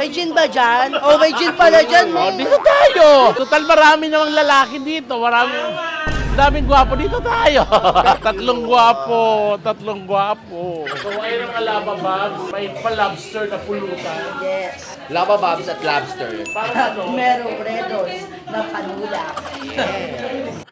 May gin ba dyan? Oh, may gin pala dyan. Oh, dito tayo. Total marami namang lalaki dito. Daming gwapo. Dito tayo. Tatlong gwapo. Kawain ng alababag. May pa-lobster na pulutan. Yes. Labababs at lobster. At merong redos na panula. Yes.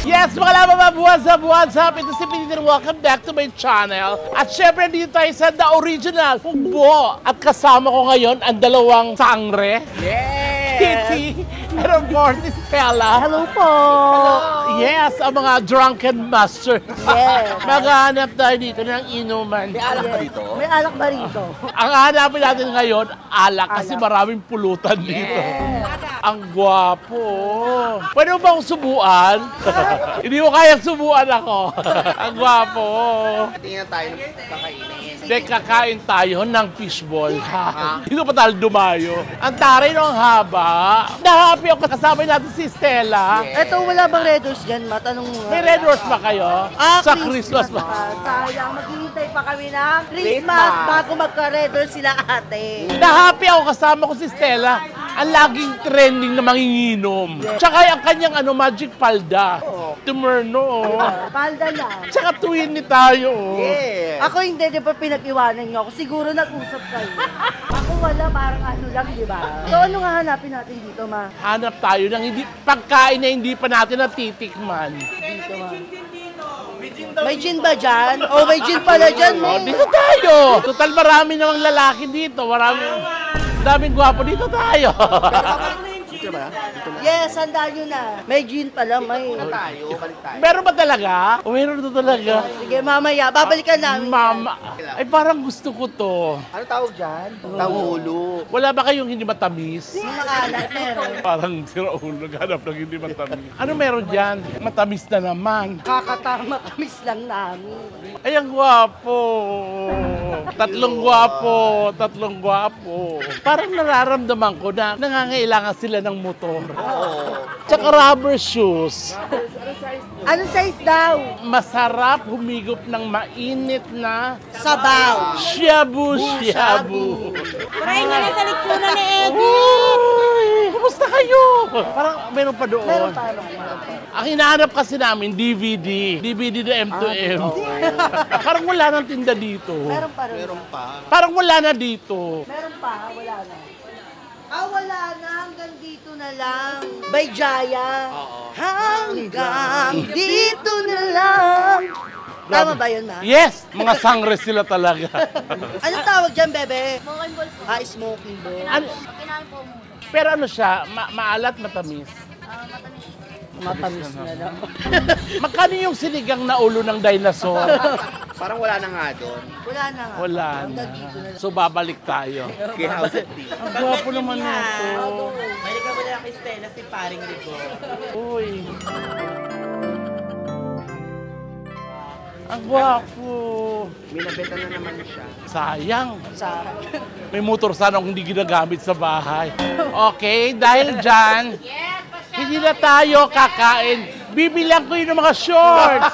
Yes, mga lababab, what's up? Ito si Piniter, welcome back to my channel. At syempre, dito tayo sa The Original Fugbo. At kasama ko ngayon ang dalawang sangre. Yes! Titi and Morty Stella. Hello po. Yes, ang mga drunken master. Yes. Maghahanap tayo dito ng inuman. May alak ba dito? May alak ba rito? Ang hanapin natin ngayon, alak, kasi maraming pulutan dito. Ang gwapo. Pwede mo bang subuan? Hindi mo kayang subuan ako. Ang gwapo. Tingnan tayo ng kakainin. Hindi, kakain tayo ng fishball. Dito pa tayo dumayo. Ang taray ng haba. Nahappy ako kasama natin si Stella. Eto, wala bang redos dyan? Matanong mo. May red horse ba kayo? Sa Christmas ba? Sayang, maghihintay pa kami ng Christmas bago magka-redos sila ate. Nahappy ako kasama ko si Stella. Ang laging trending na manginginom. Tsaka ang kanyang magic palda. Tumerno. Palda lang. Tsaka twinny tayo. Yes! Ako hindi, di ba pinag-iwanan niyo ako? Siguro nag-usap kayo. Ako wala, parang ano lang, di ba? So ano nga hanapin natin dito, ma? Hanap tayo ng pagkain na hindi pa natin natitikman. Dito, ma. May gin ba dyan? Oh, may gin pala dyan, Oh, may. dito tayo. Total marami namang lalaki dito. Daming gwapo. Dito tayo. Dito ba? Dito na. Yes, handa nyo na. May gin pala, may. Tayo, balik tayo. Meron ba talaga? O meron na talaga. Sige, mamaya, babalikan namin. Mama. Ay, parang gusto ko to. Ano tawag dyan? Tawulo. Wala ba kayong hindi matamis? Yung makalat, meron. Parang siraulo, naghanap ng hindi matamis. Ano meron dyan? Matamis na naman. Kakatama kamis lang namin. Ay, ang gwapo. Tatlong gwapo. Parang nararamdaman ko na nangangailangan sila ng motor. Tsaka rubber shoes. Anong size daw? Masarap humigop ng mainit na Sabaw. shabu-shabu. Try nyo na sa likuran ni Eddie. Uy! Kumusta kayo? Parang meron pa doon. Meron pa, meron pa. Ang hinahanap kasi namin, DVD. DVD na M2M. Parang wala nang tinda dito. Meron pa rin. Meron pa. Parang wala na dito. Meron pa, wala na. Wala na. Hanggang dito na lang. By Jaya. Hanggang dito na lang. Tama ba yun, ma? Yes! Mga sangres sila talaga. Anong tawag dyan, bebe? Smoking balls po. Smoking ball. Ano, Kinain po mo. pero ano siya, maalat, matamis. Matamis siya. Matamis na lang. Magkano yung sinigang na ulo ng dinosaur? Parang wala na nga doon. Wala na nga. Wala na. Hanggang dito na lang. So babalik tayo. Kay House of Tea. Ang gwapo naman nito. Balik ka muna kay Stella, si Paring Rico. Uy. Ang gwapo. Minabetan na naman siya. Sayang. Sa May motor sana kung hindi ginagamit sa bahay. Okay, dahil dyan, hindi na tayo kakain. Bibilihan ko yun ng mga shorts.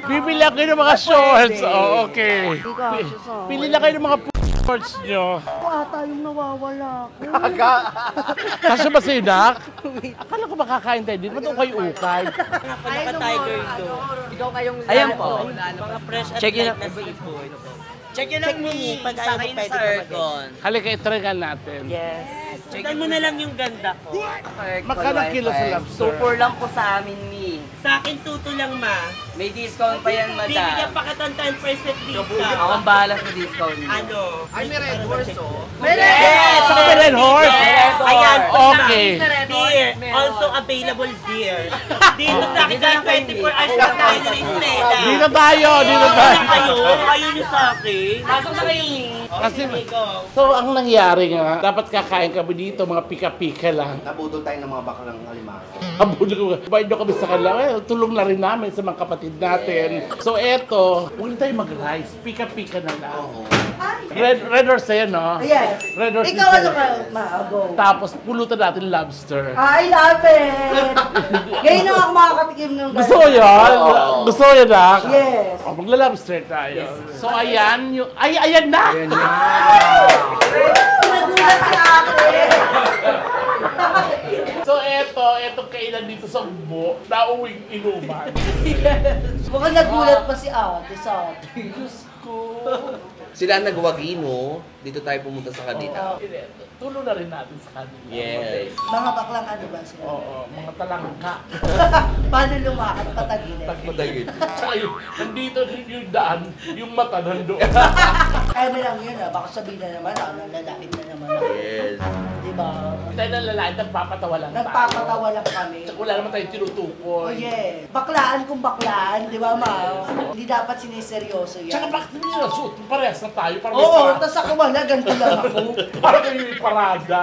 Bibilihan ko yun ng mga shorts. Oh, okay. Pili na kayo ng mga shorts nyo. ako ata yung nawawala ko. Kasi ba si Inak? Akala ko makakain tayo dito. Ba't ako kayo ukay? Naka-tiger do. Ikaw kayong Ayan po. Mga fresh at light na seafood. Check yun ang mini. Pag ayaw mo pwede ka mag-aircon. Halika, itragan natin. Yes. Tignan mo na lang yung ganda ko. Magkano kilo sa lobster? 2-4 lang po sa amin, Mi. Sa akin, tuto lang, ma. May discount pa yan, Bibigyan madam. pa kita ng 10% discount. Ako ang bahala sa discount niyo. Ano? Ay, may red horse, oh. Yes! Sa Red Horse? Ayan, Okay. beer. Also available beer. Dito sa akin, kahit 24 hours na tayo ng Estela. Dito tayo, dito tayo. Kayo, ayaw nyo sa akin. Pasok na kayo, Mi. Kasi, so ang nangyari nga, dapat kakain kami dito, mga pika-pika lang. Nabudol tayo ng mga baklang alimango. Abuli ko, bayad kami sa kanila. Tulong na rin namin sa mga kapatid natin. So eto, huwag na tayo mag-rice. Pika-pika na lang. Ano Red horse yan, no? Yes. Red horse Ikaw ano dito. ka? Go. Tapos pulutan natin lobster. I love it! Ngayon na ako makakatikim ng Gusto ko yan? Oo. Gusto ko yan, ha? Yes. O, magla-lobster tayo. So, ayan. Ayan na! Nagulat si ate! So, etong kainan dito sa Ugbo, nauwing inuman. Mukhang nagulat pa si ate sa atin. Diyos ko. Sila nagwagino, dito tayo pumunta sa kanila. Tulong na rin natin sa kanila. Yes. Mga baklang ano ba sila? Oo, mga talangka. Paano lumakad patagilid? Matagin. Tsaka nandito yung daan, yung mata nandoon. Kaya mo lang yun baka sabihin na naman lalait na naman ako. Yes. Diba? Tayo ng lalaki, nagpapatawa lang tayo. Nagpapatawa lang kami. Tsaka wala naman tayong Oh tinutukoy. yeah. Baklaan kung baklaan, di ba ma? Hindi dapat siniseryoso yan. Tsaka bakit hindi nila suot? Parehas na tayo. Para may Oo, parada. tapos ako wala, ganito lang ako. Para kayo may parada.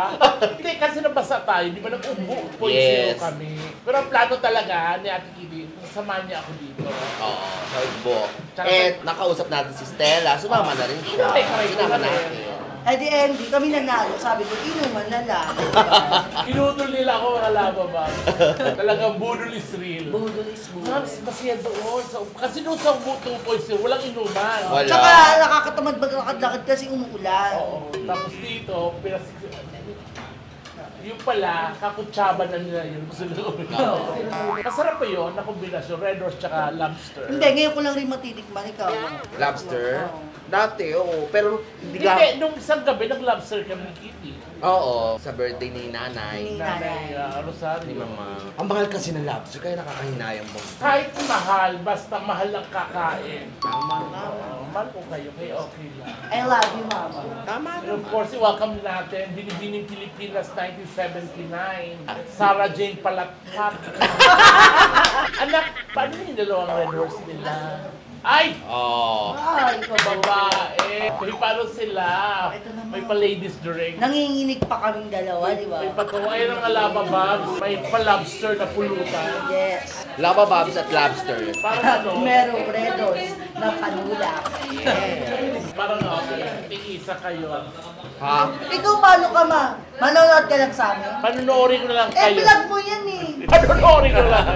Hindi, kasi nabasa tayo. Di ba nag-umbo? Yes. Kami. Pero ang plano talaga ni Ate Kitty, samahan niya ako dito. Oo, sa Ugbo. Tsaka- Nakausap natin si Stella, sumama na rin siya. Karay-karay ko Sinama na natin. Eh di Andy, kami nanalo. Sabi ko, inuman na lang. Inudol nila ako mga laba ba? Talagang budol is real. Budol is budol. Mas masaya doon. Kasi doon sa Ugbo 2.0, walang inuman. Wala. Tsaka nakakatamad maglakad-lakad kasi umuulan. Oo. Tapos dito, yung pala, kakutsaba na nila yun. Gusto nila uminom. Masarap pa yun, na kombinasyon, red horse tsaka lobster. Hindi, ngayon ko lang rin matitikman ikaw. Lobster? Oo. Dati, oo. Pero hindi Hindi, ka... nung isang gabi, nag-lobster kami ni Kitty. Oo, sa birthday ni nanay. Ni Nanay nanay. Rosario. Ni mama. Ang mahal kasi ng lobster, kaya nakakahinayang mo. Kahit mahal, basta mahal ang kakain. Tama. Mahal ko kayo, kaya okay lang. I love you, mama. Tama And of course, welcome natin, Binibining Pilipinas 1979. Sarah Jane Palatpat. Anak, paano yung dalawang red horse nila? Ay! Oo. Ay, Babae! May paano sila? Ito naman. May pa-ladies drink. Nanginginig pa kaming dalawa, di ba? May patuwain ng alaba babs. May pa-lobster na pulutan. Yes. Lava Bobs at Lobster. Parang ano? Merong redos na panula. Parang okay. Tingisa kayo. Ha? Ikaw, paano ka, ma? Manonood ka lang sa amin? Panunoorin ko na lang Eh, kayo. vlog mo yan eh. Panunoorin ko lang.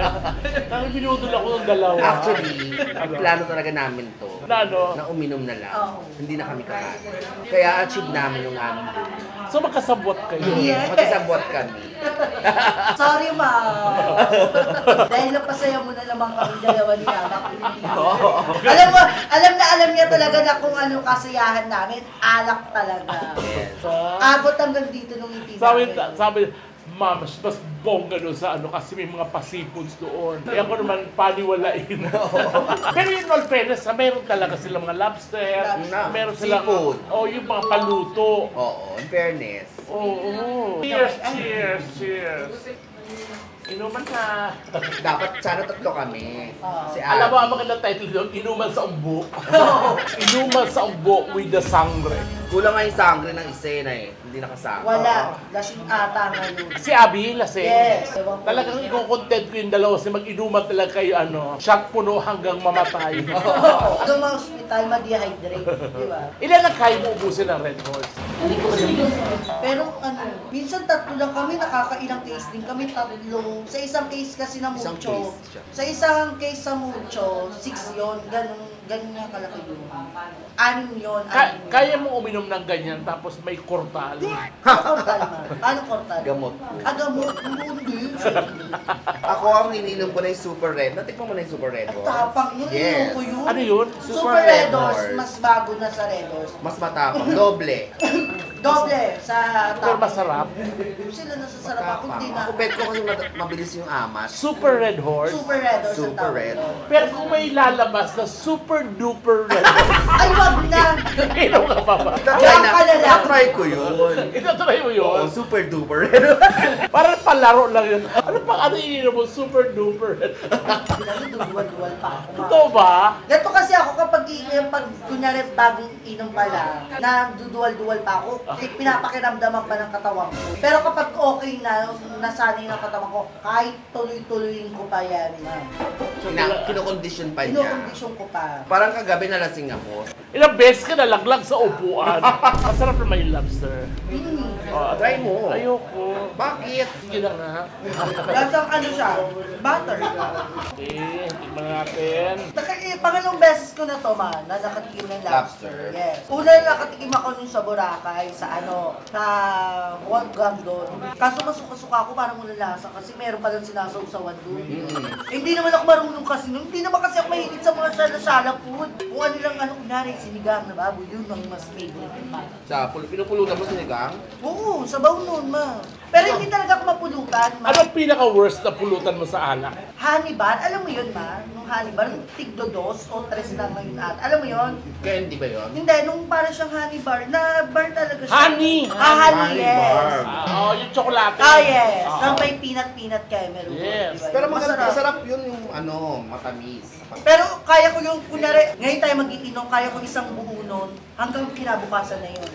Parang binudol ako ng dalawa. Actually, plano talaga namin to. Na ano? Na uminom na lang. Oo. Hindi na kami kakain. Kaya achieve namin yung aming goal. So magkasabot kayo. Yeah. Magkasabot kami. Sorry, ma. Dahil napasaya mo na naman kami dalawa ni Anak. Alam mo, alam niya talaga na kung anong kasiyahan namin. Alak talaga. Abot hanggang dito nung ngiti namin. Sabi, ma'am, mas bongga doon sa ano kasi may mga pasipons doon. Kaya ako naman paniwalain. Pero yun all fairness, mayroon talaga silang mga lobster, Na, meron silang seafood. yung mga paluto. Oo, in fairness. Oo. Cheers, cheers, cheers. Inuman na. Dapat sana tatlo kami. Si Alam mo, Abby. ang magandang title doon, Inuman sa Ugbo. Inuman sa Ugbo with the sangre. Kulang nga yung sangre ng isena eh. Hindi nakasama. Wala. Lasing ata ngayon. Si Abby, lasing. Yes. Ewan ko. Talagang i-content ko yung dalawa kasi mag-inuman talaga kayo shot puno hanggang mamatay. Hanggang mga hospital, ma-dehydrate. Di ba? Ilan ang kaya mo ubusin ng Red Horse? Pero minsan tatlo lang kami, nakakailang case din kami, tatlo. Sa isang case kasi na Isang mucho. case siya. Sa isang case sa mucho, 6 yon, ganun nga kalaki yun. 6 yun, 6 Kaya mo uminom ng ganyan tapos may kortal. Ano kortal, ma? Paano kortal? Gamot. Gamot? Hindi. Ako ang iniinom ko na yung Super Red. Natikman mo na yung Super Red Ang Horse? tapang yun, Yes. ko yun. Ano yun? Super Red Horse, mas bago na sa Red Horse. Mas matapang. Doble. Doble sa Pero tapang. masarap. Sila nasasarap ako, hindi na. Ako bet ko kasi mabilis yung amat. Super Red Horse. Super Red Horse ang Super tawag Red. doon. Pero kung may lalabas na super duper Red Horse, Ay, wag na! inom ka pa ba? Tatry na. ka na lang. Tatry ko yun. Itatry mo Oo, yun? super duper red. Parang palaro lang yun. Ano pang ano ininom mo? Super duper Red Horse. Duwal-duwal pa ako. Totoo ba? Ganito kasi ako kapag kunyari bagong inom pala, na duduwal-duwal pa ako, pinapakiramdaman pa ng katawan ko. Pero kapag okay na, nasanay ng katawan ko, kahit tuloy-tuloyin ko pa yan. Kinokondisyon pa niya. Kinokondisyon ko pa. Parang kagabi nalasing ako. Ilang beses ka nalaglag sa upuan. Masarap naman yung lobster. Try mo. Ayoko. Bakit? Sige na nga. Lasang ano siya? Butter. Okay, tingnan natin. Pangalong beses ko na to, man, na nakatikim ng lobster. Lobster. Yes. Una nakatikim ako nun sa Boracay, sa Wolfgang doon. Kaso masuka-suka ako, parang mula lasa kasi meron pa lang sinasawsawan doon. Hindi naman ako marunong kasi nun. Hindi naman kasi ako mahilig sa mga shala-shala food. Kung ano lang, kunwari, sinigang na baboy, yun ang mas favorite. Pinupulutan mo sinigang? Oo, sabaw nun, ma. Pero hindi talaga ako mapulutan, ma. Anong pinaka-worst na pulutan mo sa alak? Honey bar, alam mo yun, ma? Nung honey bar, nung tigdo 2 o 3 lang ngayon at. Alam mo yun? Candy ba yun? Hindi, nung parang siyang honey bar, na bar talaga siya. Honey! Honey, yes. Yung tsokolate. Yes. Nang may peanut caramel. Yes. Diba? Pero masarap yun yung matamis. Pero kaya ko yung, kunyari, ngayon tayo mag-iinom, kaya ko isang buo nun, hanggang kinabukasan na yun.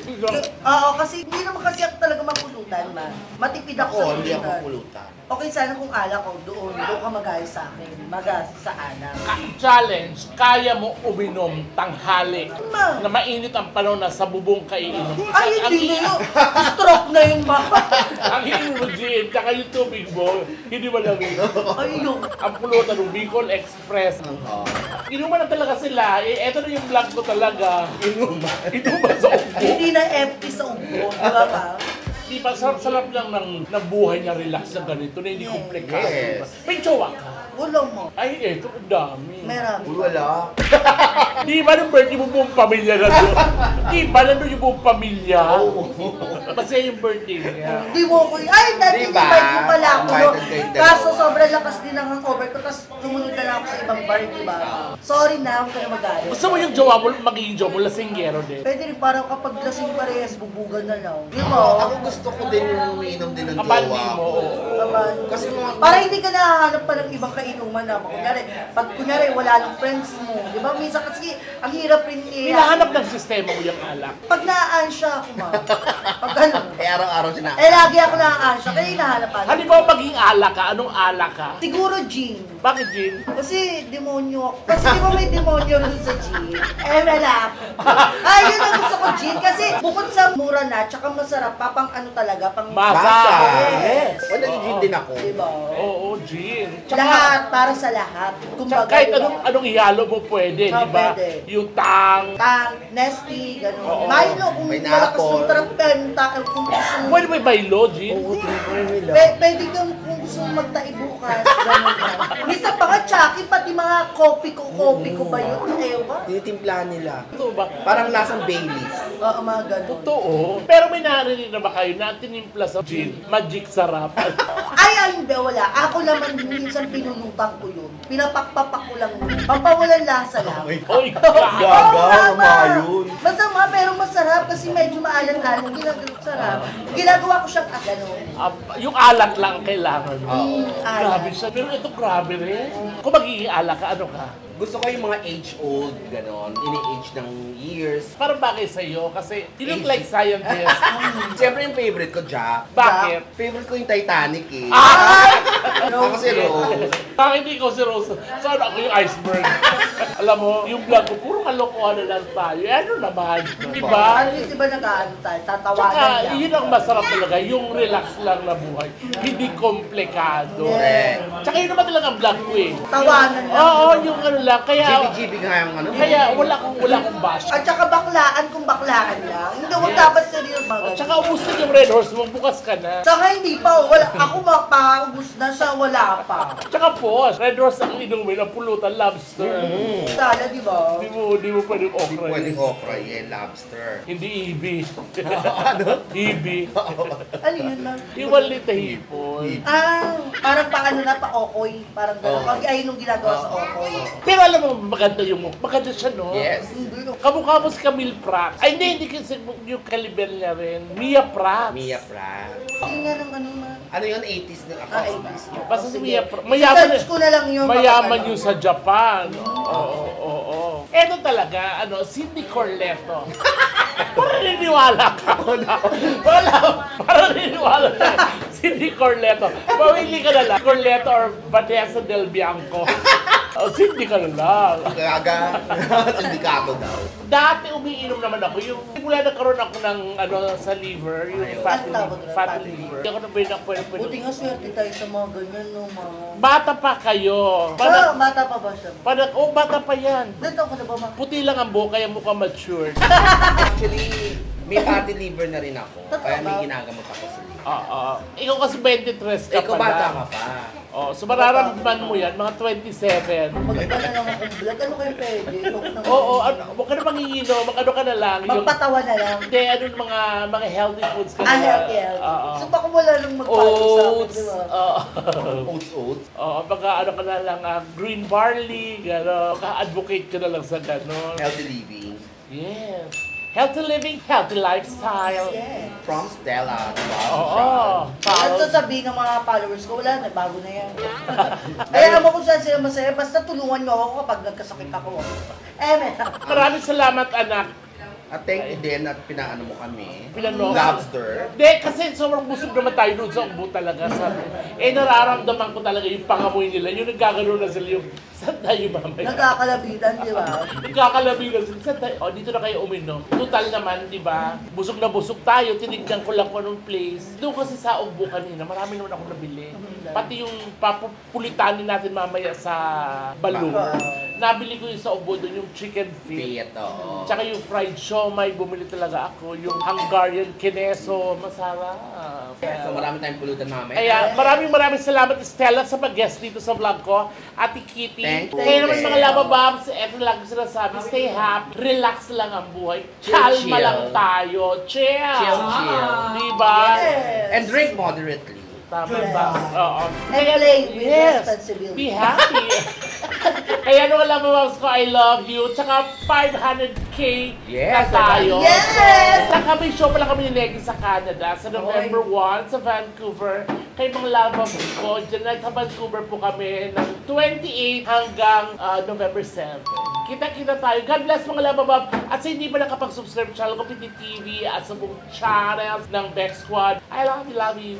Oo, kasi hindi naman kasi ako talaga mapulutan, ma. Matipid ako sa Hindi ako pulutan. pulutan. Okay, sana kung alak ko, doon ka magaya sa akin. Magaya sa alak. Challenge, kaya mo uminom tanghali Ma. na mainit ang panahon na sa bubong ka iinom. Ay, hindi na yun. Stroke na yun, ma. Ang iinom mo, Gin, tsaka yung tubig mo, hindi malamig. Ay, yun. Ang pulutan ng Bicol Express. Inuman na talaga sila. Eto na yung vlog ko talaga. Inuman sa upo. Hindi na empty sa ubo, di ba ba? Di ba, sarap-sarap lang ng buhay na relax na ganito na hindi komplikado. Yes. May jowa ka. Ulo mo. Ay, eto, ang dami. Meron. Wala. Di ba nung birthday mo buong pamilya na doon? Di ba nandun yung buong pamilya? Masaya yung birthday niya. Hindi mo ko, ay, dati Diba? invite mo pala ako. No? Invited kayo dalawa. Kaso sobrang lakas din ang hangover ko, tapos tumunod na lang ako sa ibang bar, di ba? Sorry na, huwag ka na magalit. Gusto mo yung jowa mo, magiging jowa mo, lasinggero din. Pwede rin parang kapag lasing parehas, bubugan na lang. Di ba? Ako gusto ko din yung umiinom din ng Kabandi jowa mo. ko. Naman. Kasi mga... Para hindi ka nahahanap pa ng ibang kainuman na. Kunyari, wala ng friends mo. Di ba? Minsan kasi, ang hirap rin Hinahanap ng sistema mo yung alak. Pag naaansya ako, ma. Pag ano. araw-araw sila. Lagi ako naaansya. Kaya hinahanap ako. Halimbawa maging alak ka, anong alak ka? Siguro gin. Bakit, Gin? Kasi demonyo ako. Kasi di ba may demonyo rin sa gin? Malap. Ay, yun ang gusto ko gin. Kasi bukod sa mura na, tsaka masarap pa, pang ano talaga, pang Masa. Yes. Wala nag-gin din ako. Diba? Oo, Gin. Lahat, para sa lahat. Kumbaga, Kahit diba? anong ihalo mo pwede, di ba? Pwede. Yung tang. Tang, Nesty, gano'n. Oo. Milo, kung May malakas napol. yung trampenta, kung gusto mo. Pwede may Milo, Gin? Pwede kang kung gusto mong magtai bukas, gano'n. Minsan pa nga, Chucky, pati mga kopi ko ba yun? Ewan. Tinitimplahan nila. Totoo ba? Parang lasang Baileys. Oo, mga gano'n. Totoo. Pero may narinig na ba kayo na tinimpla sa Gin, magic sarap? Ay, hindi, wala. Ako naman, minsan pinunutang ko yun. Pinapakpapak ko lang yun. Pampawalan lasa lang. Oy, Gaga, mamayun. Masama, pero masarap kasi medyo maalang-alang. Ginagawa sarap. Ginagawa ko siyang gano'n. yung alat lang kailangan mo. Alat. Grabe siya. Pero ito grabe rin. Kung magiging alak ka, ano ka? Gusto ko yung mga age-old, gano'n. Ini-age ng years. Parang bagay sa'yo kasi you look like scientist. Siyempre yung favorite ko, Jack. Bakit? Favorite ko yung Titanic eh. Ay! Ako si Rose. Bakit hindi ko si Rose? Saan ako yung iceberg? Alam mo, yung vlog ko, puro kalokohan na lang tayo. Eh, ano naman? Diba? Ano yun, di ba nag-ano tayo? Tatawanan Tsaka, lang. yun ang masarap talaga, yung relax lang na buhay. Hindi komplikado. Yeah. Tsaka yun naman talaga ang vlog ko eh. Tawanan lang. Oo, yung ano lang, kaya GB nga yung ano. kaya wala akong bash. At saka baklaan kung baklaan lang. Hindi ko dapat seryoso mga Tsaka ubus na yung Red Horse mo, bukas ka na. Saka hindi pa, wala. Ako mapaubos na siya, wala pa. Tsaka po, Red Horse ang inumin, ang pulutan, lobster. Sana, di ba? Di mo pwedeng Hindi okra. pwedeng okra, eh, lobster. Hindi ibi. Ibi. Ano yun lang? Yung maliit na hipon. Parang pa ano na, pa okoy. Parang gano'n. Pag ay nung ginagawa sa okoy. Pero alam mo, maganda maganda siya, no? Yes. Kamukha mo si Camille Pratt. Ay, hindi kasi yung caliber niya rin. Mia Pratt. Mia Pratt. Tingnan ng ano ma. Ano yun? 80s na ako. 80s. Basta si Sige. Mia Pratt. Mayaman, Search ko na lang yun. mayaman baka yung sa Japan. Oo. Eto talaga, Cindy Corletto. Parang niniwala ka. Parang niniwala ka. Cindy Corletto. Pawili ka na lang. Corletto or Vanessa Del Bianco. Oh, sindika na lang. Gaga. Sindikato daw. Dati umiinom naman ako. Yung mula nagkaroon ako ng ano sa liver, yung Ayun. fatty, Ano tawag doon? fatty Fatty liver. Hindi ako na pwede. Buti nga swerte tayo sa mga ganyan, no, mga... Bata pa kayo. So, bata pa ba siya? Bata pa yan. Ilan taon ka na ba, ma? Puti lang ang buhok, kaya mukhang matured. Actually, may fatty liver na rin ako. Kaya may ginagamot ako sa liver. Oo. Ikaw kasi 23 ka Ikaw pa bata lang. ka pa. Oh, so mararamdaman mo yan, mga 27. Mag-iba na lang akong vlog. Ano kayo pwede? Oo, huwag ka na manginginom, ano ka na lang. Magpatawa na lang. Hindi, ano mga healthy foods ka na. Healthy. Oo. So, baka wala nang magpatawa sa akin, Oats. di ba? Oo. Oats. Oo, baka ano ka na lang, green barley, gano'n. Ka-advocate ka na lang sa gano'n. Healthy living. Yes. Healthy living, healthy lifestyle. Yeah. From Stella. Oo. Ano sasabihin ng mga followers ko? Wala na, bago na yan. Kaya mo kung saan sila masaya, basta tulungan nyo ako kapag nagkasakit ako. Maraming salamat, anak. At thank you din at pinaano mo kami. Pinano. Lobster. Hindi, kasi sobrang busog naman tayo doon sa ubo talaga. Sabi. Nararamdaman ko talaga yung pangamoy nila. Yung naggagano na sila yung, saan tayo mamaya? Nagkakalabitan, di ba? Nagkakalabi na sila. Saan tayo? O, dito na kayo uminom. Total naman, di ba? Busog na busog tayo. Tinignan ko lang kung anong place. Doon kasi sa ubo kanina, marami naman ako nabili. Pati yung papulitanin natin mamaya sa Balong. Nabili ko yung sa ubo doon, yung chicken feet. Fit, oo. Tsaka yung fried siomay, bumili talaga ako. Yung Hungarian kineso, masarap. So marami tayong pulutan mamaya. Kaya maraming salamat Stella sa pag-guest dito sa vlog ko. Ate Kitty. Thank you. Kaya naman mga labababs, eto lang ko sinasabi, stay happy, relax lang ang buhay. Chill, Kalma chill. lang tayo. Chill. Chill. Diba? Yes. And drink moderately. Tama Yes. ba? Oo. And play with Yes. responsibility. Be happy. Kaya nung labababs ko, I love you. Tsaka 500K Yes, na tayo. Yes! May show pala kami ni Neggy sa Canada sa November 1 sa Vancouver. Kay mga lababs ko, dyan sa Vancouver po kami ng 28 hanggang November 7. Kita-kita tayo. God bless mga lababab. At sa hindi pa nakapag-subscribe channel ko, Piti TV at sa buong channels ng Bex Squad. I love you, love you.